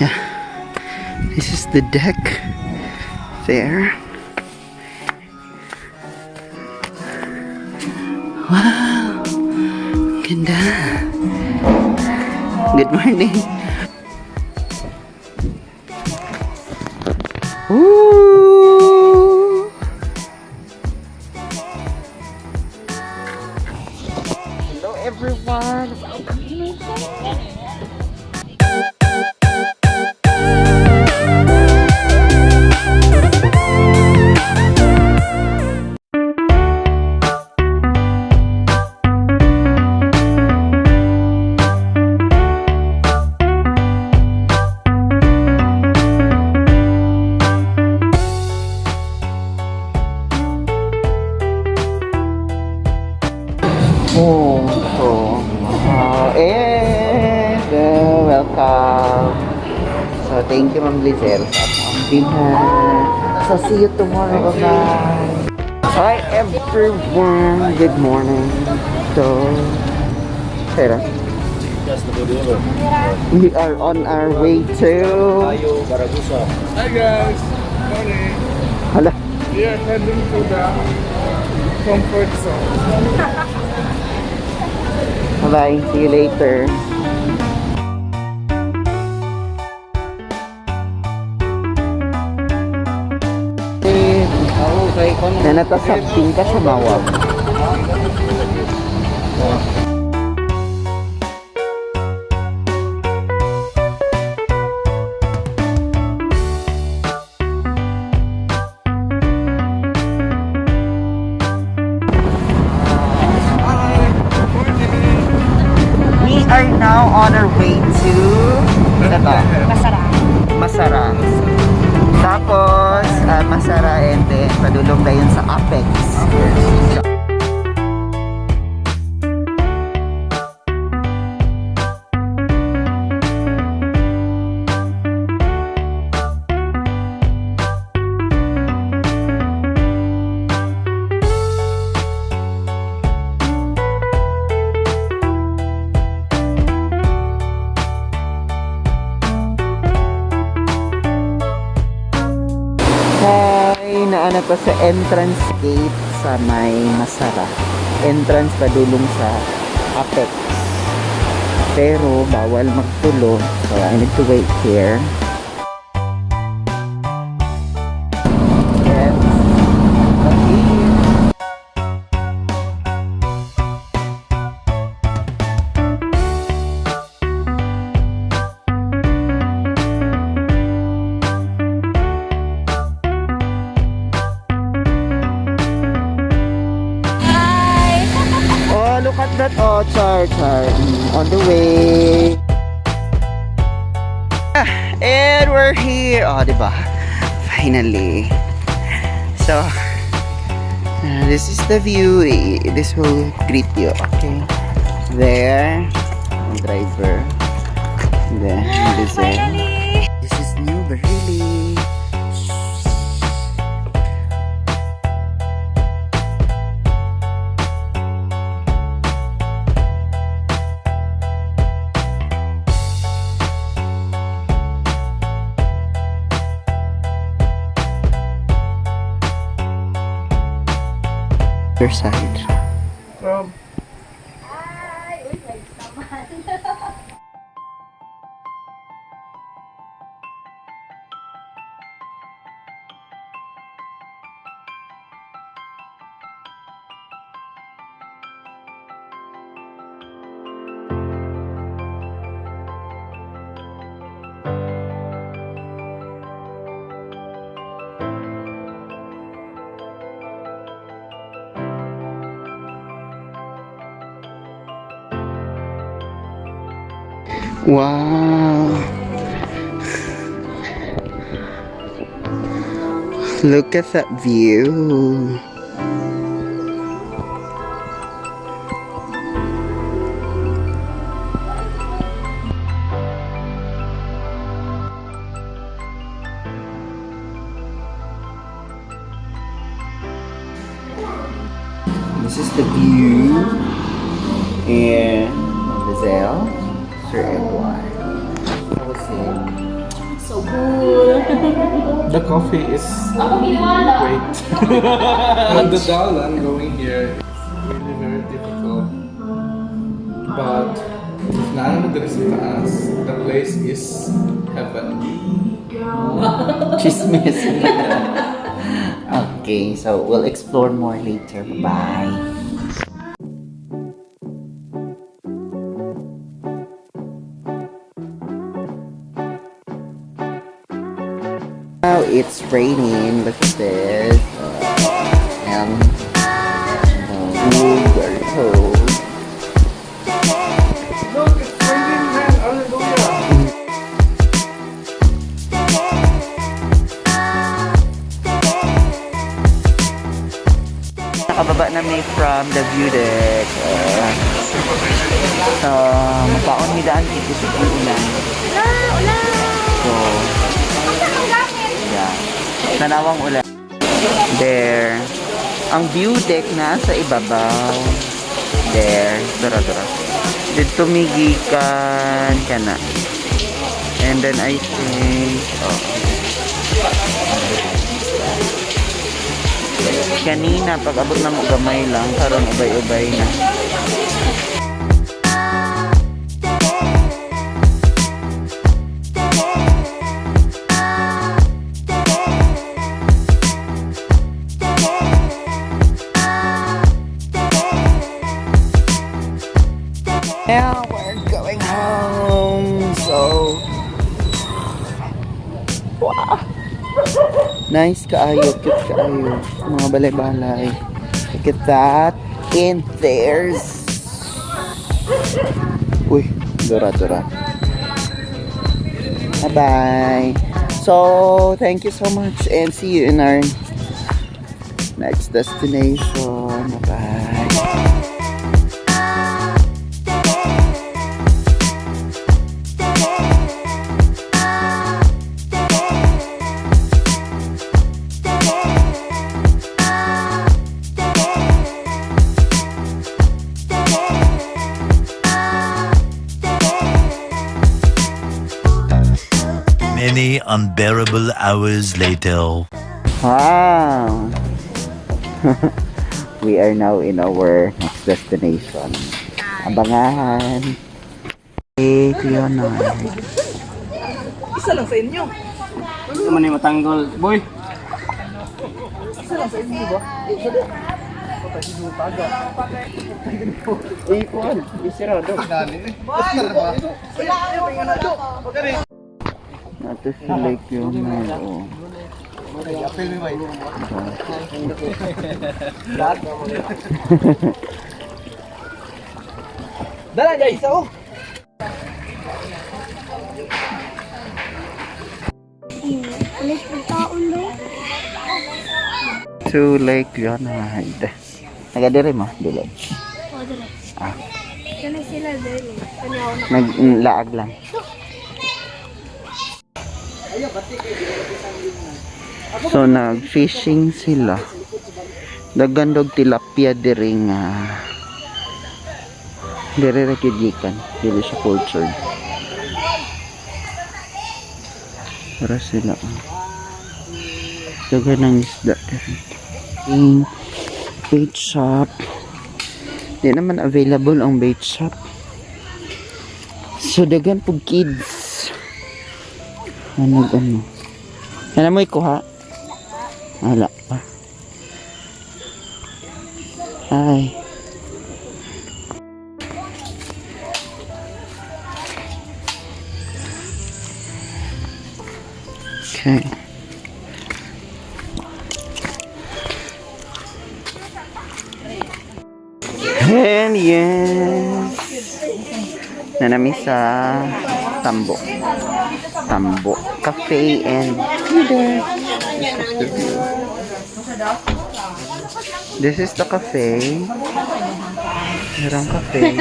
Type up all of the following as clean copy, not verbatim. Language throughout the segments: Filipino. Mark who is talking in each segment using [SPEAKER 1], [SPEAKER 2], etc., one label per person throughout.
[SPEAKER 1] Yeah, this is the deck there. Wow, ganda. Good morning. Ooh. Hello everyone. Welcome to my channel. Welcome. So, thank you, Ma'am Lizelle, sa ang dinner. So, see you tomorrow. Bye-bye. Hi, everyone. Good morning. So, Sarah, we are on our way to...
[SPEAKER 2] Hi guys, morning.
[SPEAKER 1] Hala.
[SPEAKER 2] We are heading to the comfort zone.
[SPEAKER 1] Bye-bye. See you later. Na natasabting ka sa Mawab. We are now on our way to Masara. Tapos, Masara and then padulong na yun sa Apex. Naana pa sa entrance gate sa may Masara. Entrance padulong sa Apex. Pero bawal magtulo. So I need to wait here. Yes. Okay. Look at that, oh, char. On the way. And we're here. Oh, diba? Finally. So, this is the view. This will greet you, okay? There, driver. There, this is new Barili. Your side. Wow. Look at that view. This is the view. And Lizelle, Sir Edward. I was saying,
[SPEAKER 3] So cool.
[SPEAKER 2] The coffee is great. And the dalan going here is really very difficult. But if none of us, the place is heaven.
[SPEAKER 1] Chismis. Okay, so we'll explore more later. Bye. Now it's raining. Look at this. And very cold.
[SPEAKER 2] Look, it's raining, man. Hallelujah.
[SPEAKER 1] Nakababa na may from the view deck. Mapaon mi daan dito sa ulan. So, yeah. Nanawang ulan. There. Ang view deck na sa ibabaw. There. Dura. Dito migikan ka na. And then I think, kanina pag abot na mo gamay lang, karon ubay-ubay na. Now we're going home. So, wow. Nice kaayo, cute kaayo. Mga balay-balay. Look at that. And there's... Uy, dura. Bye-bye. So, thank you so much and see you in our next destination. Bye-bye.
[SPEAKER 4] Many unbearable hours later.
[SPEAKER 1] Wow! We are now in our next destination. Abangan! Lake Leonard.
[SPEAKER 3] Isa lang sa inyo.
[SPEAKER 5] Ito man yung matanggol. Boy!
[SPEAKER 3] Isa lang sa inyo ba?
[SPEAKER 5] Ikuan! Isirado.
[SPEAKER 1] Nato si Lake Leonard. Oh.
[SPEAKER 3] Dala niya isa oh.
[SPEAKER 1] To Lake Leonard. Nagadiri mo? Dili.
[SPEAKER 6] O, dire.
[SPEAKER 1] Ah.
[SPEAKER 6] Kani sila dire. Kani ako na.
[SPEAKER 1] Naglaag lang. So nag-fishing sila. Dagandog tilapia diri nga. Diri ra gyud gikan, dili siya cultured. Para sila. Dagan ng isda diri. Bait shop. Di naman available ang bait shop. So dagan pug kids. Ano. Ano mo ikuha? Wala pa. Hi. Okay. And yes. Nanami sa Tambo Cafe and there. This is the cafe. Merang cafe.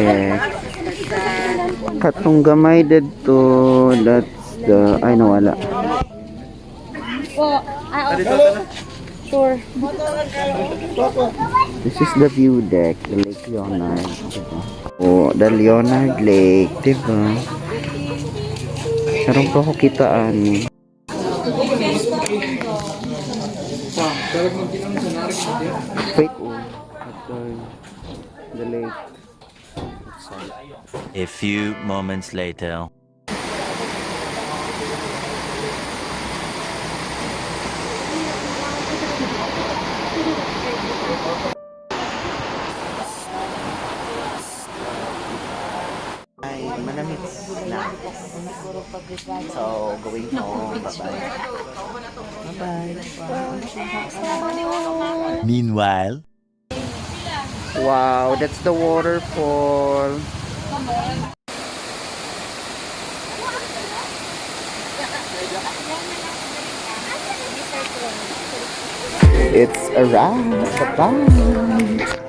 [SPEAKER 1] Yes. Katong gamay dito, that's the ay nawala.
[SPEAKER 6] Po, sure.
[SPEAKER 1] This is the view deck, the Lake Leonard. Diba? Oh, the Leonard Lake, diba? Meron pa ako kitaan. Wait, oh. The lake.
[SPEAKER 4] A few moments later.
[SPEAKER 1] Ay, manamit na. So, going home. Bye-bye. Bye-bye.
[SPEAKER 4] Meanwhile,
[SPEAKER 1] Wow, that's the waterfall. It's a wrap. Bye-bye.